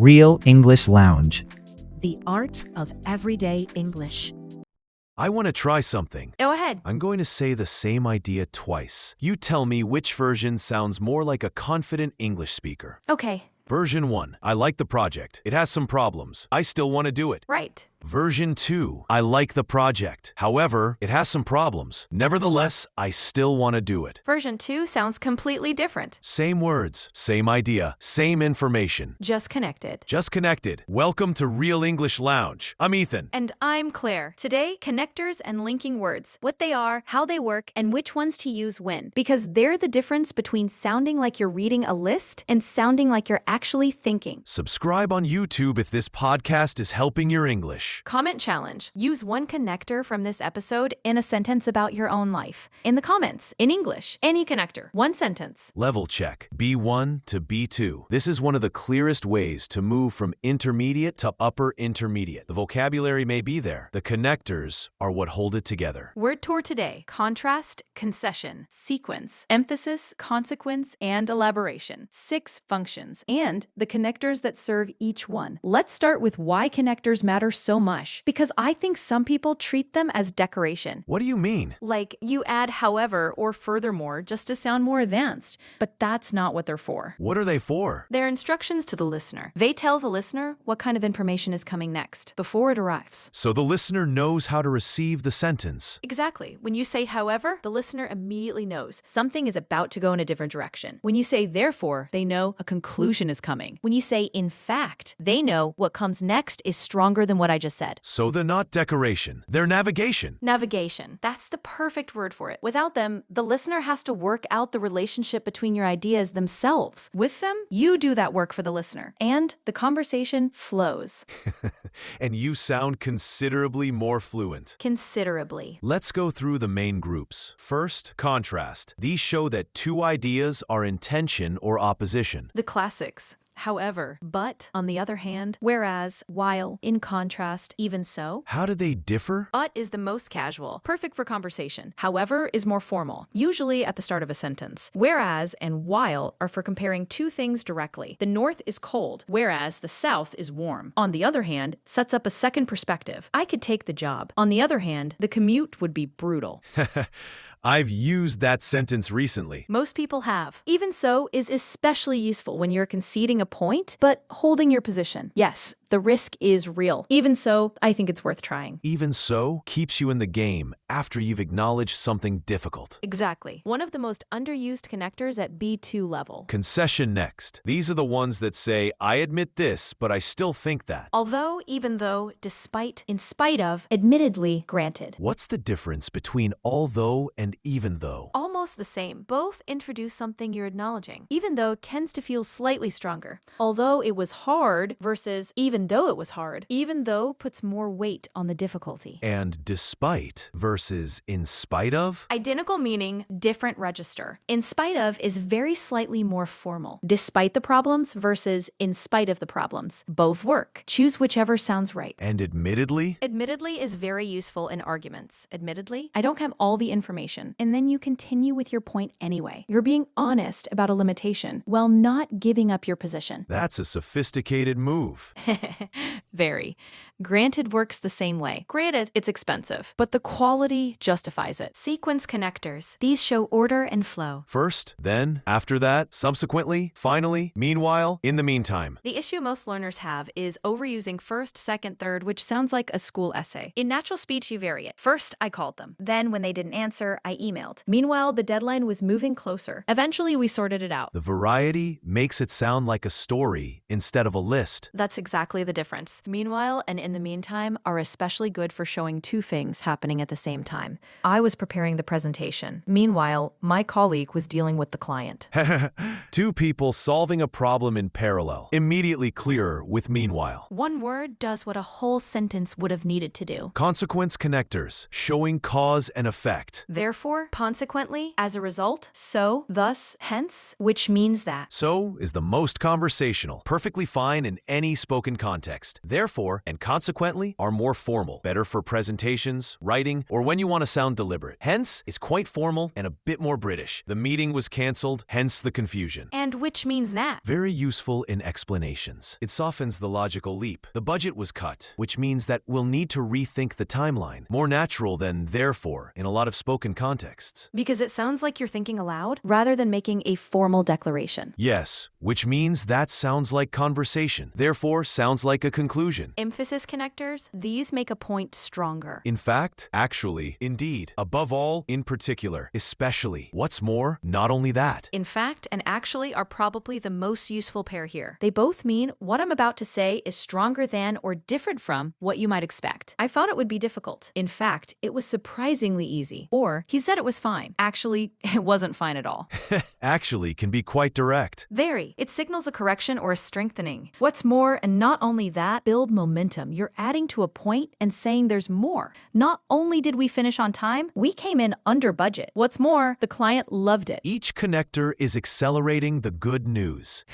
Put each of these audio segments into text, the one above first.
Real English Lounge. The art of everyday English. I want to try something. Go ahead. I'm going to say the same idea twice. You tell me which version sounds more like a confident English speaker. Okay. Version 1. I like the project. It has some problems. I still want to do it. Right. Version 2. I like the project. However, it has some problems. Nevertheless, I still want to do it. Version 2 sounds completely different. Same words, same idea, same information. Just connected. Just connected. Welcome to Real English Lounge. I'm Ethan. And I'm Claire. Today, connectors and linking words. What they are, how they work, and which ones to use when. Because they're the difference between sounding like you're reading a list and sounding like you're actually thinking. Subscribe on YouTube if this podcast is helping your English. Comment challenge. Use one connector from this episode in a sentence about your own life. In the comments, in English, any connector. One sentence. Level check. B1 to B2. This is one of the clearest ways to move from intermediate to upper intermediate. The vocabulary may be there. The connectors are what hold it together. Word tour today. Contrast, concession, sequence, emphasis, consequence, and elaboration. 6 functions. And the connectors that serve each one. Let's start with why connectors matter so much, because I think some people treat them as decoration. What do you mean? Like you add however or furthermore just to sound more advanced, but that's not what they're for. What are they for? They're instructions to the listener. They tell the listener what kind of information is coming next before it arrives. So the listener knows how to receive the sentence. Exactly. When you say however, the listener immediately knows something is about to go in a different direction. When you say therefore, they know a conclusion is coming. When you say in fact, they know what comes next is stronger than what I just said. So they're not decoration, they're navigation. Navigation. That's the perfect word for it. Without them, the listener has to work out the relationship between your ideas themselves. With them, you do that work for the listener. And the conversation flows. And you sound considerably more fluent. Considerably. Let's go through the main groups. First, contrast. These show that two ideas are in tension or opposition. The classics. However, but, on the other hand, whereas, while, in contrast, even so. How do they differ? But is the most casual, perfect for conversation. However is more formal, usually at the start of a sentence. Whereas and while are for comparing two things directly. The north is cold, whereas the south is warm. On the other hand, sets up a second perspective. I could take the job. On the other hand, the commute would be brutal. I've used that sentence recently. Most people have. Even so is especially useful when you're conceding a point, but holding your position. Yes, the risk is real. Even so, I think it's worth trying. Even so keeps you in the game after you've acknowledged something difficult. Exactly. One of the most underused connectors at B2 level. Concession next. These are the ones that say, I admit this, but I still think that. Although, even though, despite, in spite of, admittedly, granted. What's the difference between although and even though? Almost the same. Both introduce something you're acknowledging. Even though tends to feel slightly stronger. Although it was hard versus even though it was hard. Even though puts more weight on the difficulty. And despite versus in spite of? Identical meaning, different register. In spite of is very slightly more formal. Despite the problems versus in spite of the problems. Both work. Choose whichever sounds right. And admittedly? Admittedly is very useful in arguments. Admittedly, I don't have all the information. And then you continue with your point anyway. You're being honest about a limitation while not giving up your position. That's a sophisticated move. Very. Granted works the same way. Granted, it's expensive, but the quality justifies it. Sequence connectors. These show order and flow. First, then, after that, subsequently, finally, meanwhile, in the meantime. The issue most learners have is overusing first, second, third, which sounds like a school essay. In natural speech, you vary it. First, I called them. Then, when they didn't answer, I emailed. Meanwhile, the deadline was moving closer. Eventually, we sorted it out. The variety makes it sound like a story instead of a list. That's exactly the difference. Meanwhile and in the meantime are especially good for showing two things happening at the same time. I was preparing the presentation. Meanwhile, my colleague was dealing with the client. Two people solving a problem in parallel. Immediately clearer with meanwhile. One word does what a whole sentence would have needed to do. Consequence connectors, showing cause and effect. Therefore, consequently, as a result, so, thus, hence, which means that. So is the most conversational, perfectly fine in any spoken context. therefore, and consequently are more formal, better for presentations, writing, or when you want to sound deliberate. Hence, is quite formal and a bit more British. The meeting was cancelled, hence the confusion. And which means that? Very useful in explanations. It softens the logical leap. The budget was cut, which means that we'll need to rethink the timeline. More natural than therefore in a lot of spoken contexts. Because it sounds like you're thinking aloud rather than making a formal declaration. Yes, which means that sounds like conversation, therefore sounds like a conclusion. Emphasis connectors, these make a point stronger. In fact, actually, indeed, above all, in particular, especially. What's more, not only that. In fact and actually are probably the most useful pair here. They both mean what I'm about to say is stronger than or different from what you might expect. I thought it would be difficult. In fact, it was surprisingly easy. Or, he said it was fine. Actually, it wasn't fine at all. Actually can be quite direct. Very. It signals a correction or a strengthening. What's more, and not only that, build momentum. You're adding to a point and saying there's more. Not only did we finish on time, we came in under budget. What's more, the client loved it. Each connector is accelerating the good news.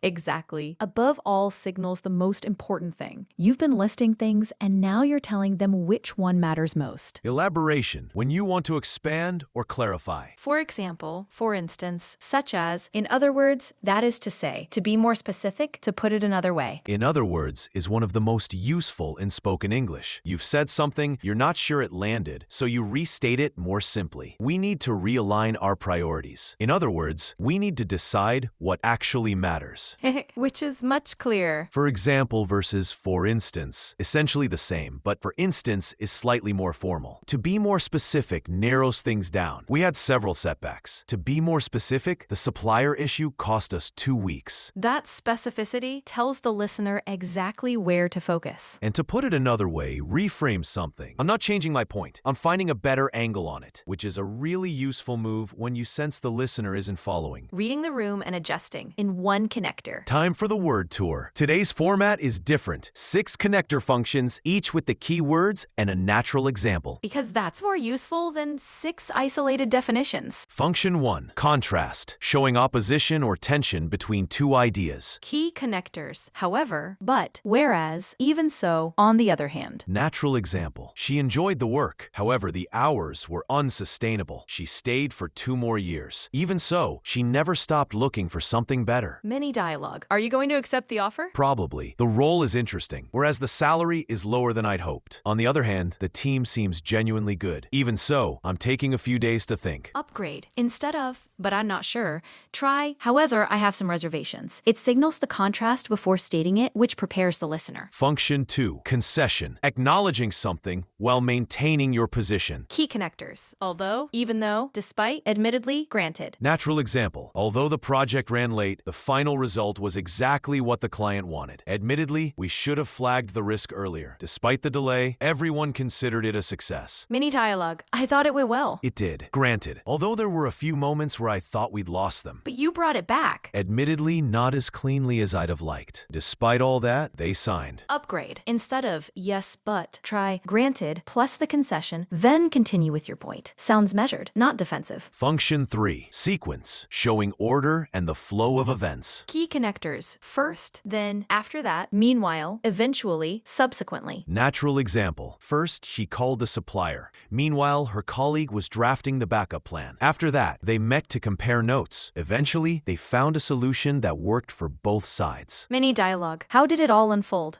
Exactly. Above all signals the most important thing. You've been listing things and now you're telling them which one matters most. Elaboration, when you want to expand or clarify. For example, for instance, such as, in other words, that is to say, to be more specific, to put it another way. In other words is one of the most useful in spoken English. You've said something, you're not sure it landed, so you restate it more simply. We need to realign our priorities. In other words, we need to decide what actually matters. Which is much clearer. For example versus for instance, essentially the same, but for instance is slightly more formal. To be more specific narrows things down. We had several setbacks. To be more specific, the supplier issue cost us 2 weeks. That specificity tells the listener exactly where to focus. And to put it another way, reframe something. I'm not changing my point. I'm finding a better angle on it, which is a really useful move when you sense the listener isn't following. Reading the room and adjusting in one connector. Time for the word tour. Today's format is different. 6 connector functions, each with the key words and a natural example. Because that's more useful than 6 isolated definitions. Function 1, contrast, showing opposition or tension between 2 ideas. Key connectors, however, but, whereas, even so, on the other hand. Natural example. She enjoyed the work. However, the hours were unsustainable. She stayed for 2 more years. Even so, she never stopped looking for something better. Mini dialogue. Are you going to accept the offer? Probably. The role is interesting, whereas the salary is lower than I'd hoped. On the other hand, the team seems genuinely good. Even so, I'm taking a few days to think. Upgrade. Instead of, but I'm not sure, try, however, I have some reservations. It signals the contrast before stating it, which prepares the listener. Function 2, concession, acknowledging something while maintaining your position. Key connectors. Although, even though, despite, admittedly, granted. Natural example. Although the project ran late, the final result was exactly what the client wanted. Admittedly, we should have flagged the risk earlier. Despite the delay, everyone considered it a success. Mini dialogue. I thought it went well. It did. Granted. Although there were a few moments where I thought we'd lost them. But you brought it back. Admittedly, not as cleanly as I'd have liked. Despite all that, they signed. Upgrade. Instead of yes, but, try granted plus the concession, then continue with your point. Sounds measured, not defensive. Function 3, sequence, showing order and the flow of events. Key connectors. First, then, after that, meanwhile, eventually, subsequently. Natural example. First, she called the supplier. Meanwhile, her colleague was drafting the backup plan. After that, they met to compare notes. Eventually, they found a solution that worked for both sides. Mini dialogue. How did it all unfold?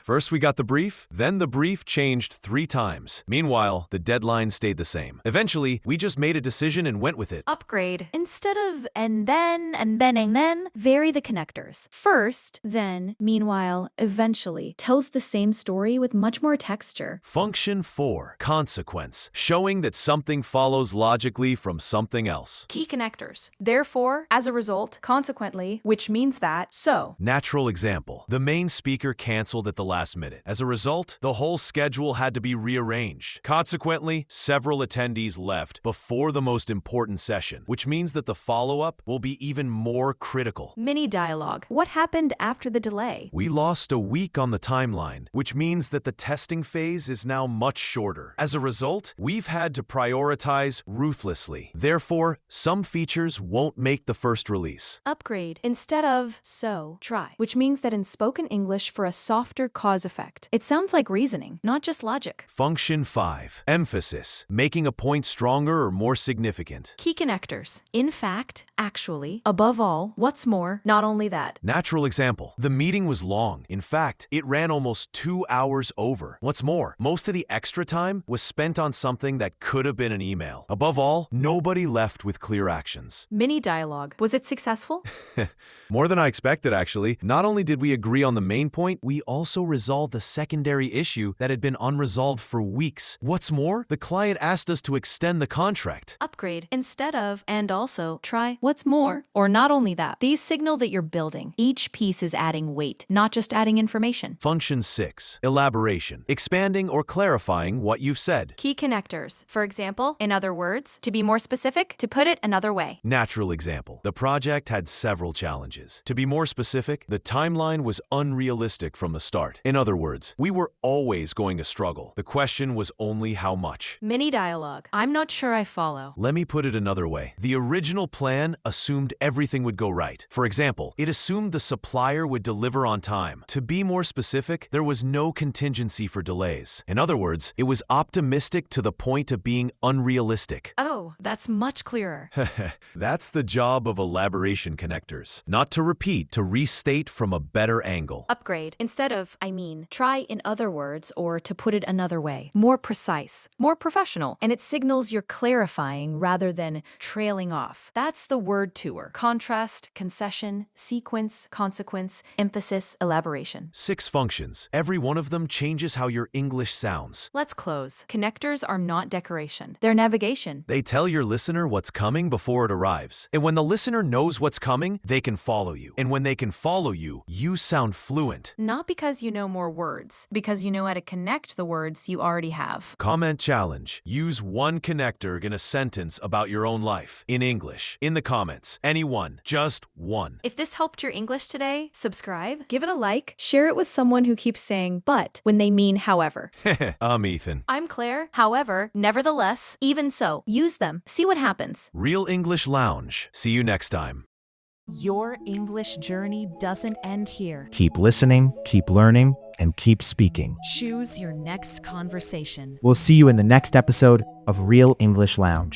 First we got the brief, then the brief changed 3 times. Meanwhile, the deadline stayed the same. Eventually, we just made a decision and went with it. Upgrade. Instead of and then, vary the connectors. First, then, meanwhile, eventually, tells the same story with much more texture. Function 4, consequence, showing that something follows logically from something else. Key connectors. Therefore, as a result, consequently, which means that, so. Natural example. The main speaker canceled at the last minute. As a result, the whole schedule had to be rearranged. Consequently, several attendees left before the most important session, which means that the follow-up will be even more critical. Mini dialogue. What happened after the delay? We lost a week on the timeline, which means that the testing phase is now much shorter. As a result, we've had to prioritize ruthlessly. Therefore, some features won't make the first release. Upgrade. Instead of so, try. Which means that in spoken English, English for a softer cause effect. It sounds like reasoning, not just logic. Function 5. Emphasis. Making a point stronger or more significant. Key connectors. In fact, actually, above all, what's more, not only that. Natural example. The meeting was long. In fact, it ran almost 2 hours over. What's more, most of the extra time was spent on something that could have been an email. Above all, nobody left with clear actions. Mini dialogue. Was it successful? More than I expected, actually. Not only did we agree on the main point, we also resolved a secondary issue that had been unresolved for weeks. What's more, the client asked us to extend the contract. Upgrade instead of, and also, try, what's more, or not only that. These signal that you're building. Each piece is adding weight, not just adding information. Function 6. Elaboration. Expanding or clarifying what you've said. Key connectors. For example, in other words, to be more specific, to put it another way. Natural example. The project had several challenges. To be more specific, the timeline was unrealistic from the start. In other words, we were always going to struggle. The question was only how much. Mini dialogue. I'm not sure I follow. Let me put it another way. The original plan assumed everything would go right. For example, it assumed the supplier would deliver on time. To be more specific, there was no contingency for delays. In other words, it was optimistic to the point of being unrealistic. Oh, that's much clearer. That's the job of elaboration connectors. Not to repeat, to restate from a better angle. Upgrade instead of, I mean, try in other words, or to put it another way. More precise, more professional, and it signals you're clarifying rather than trailing off. That's the word tour. Contrast, concession, sequence, consequence, emphasis, elaboration. 6 functions. Every one of them changes how your English sounds. Let's close. Connectors are not decoration. They're navigation. They tell your listener what's coming before it arrives. And when the listener knows what's coming, they can follow you. And when they can follow you, you sound fluent. Not because you know more words, because you know how to connect the words you already have. Comment challenge. Use one connector in a sentence about your own life. In English. In the comments. Any one. Just one. If this helped your English today, subscribe, give it a like, share it with someone who keeps saying but when they mean however. I'm Ethan. I'm Claire. However, nevertheless, even so, use them. See what happens. Real English Lounge. See you next time. Your English journey doesn't end here. Keep listening, keep learning, and keep speaking. Choose your next conversation. We'll see you in the next episode of Real English Lounge.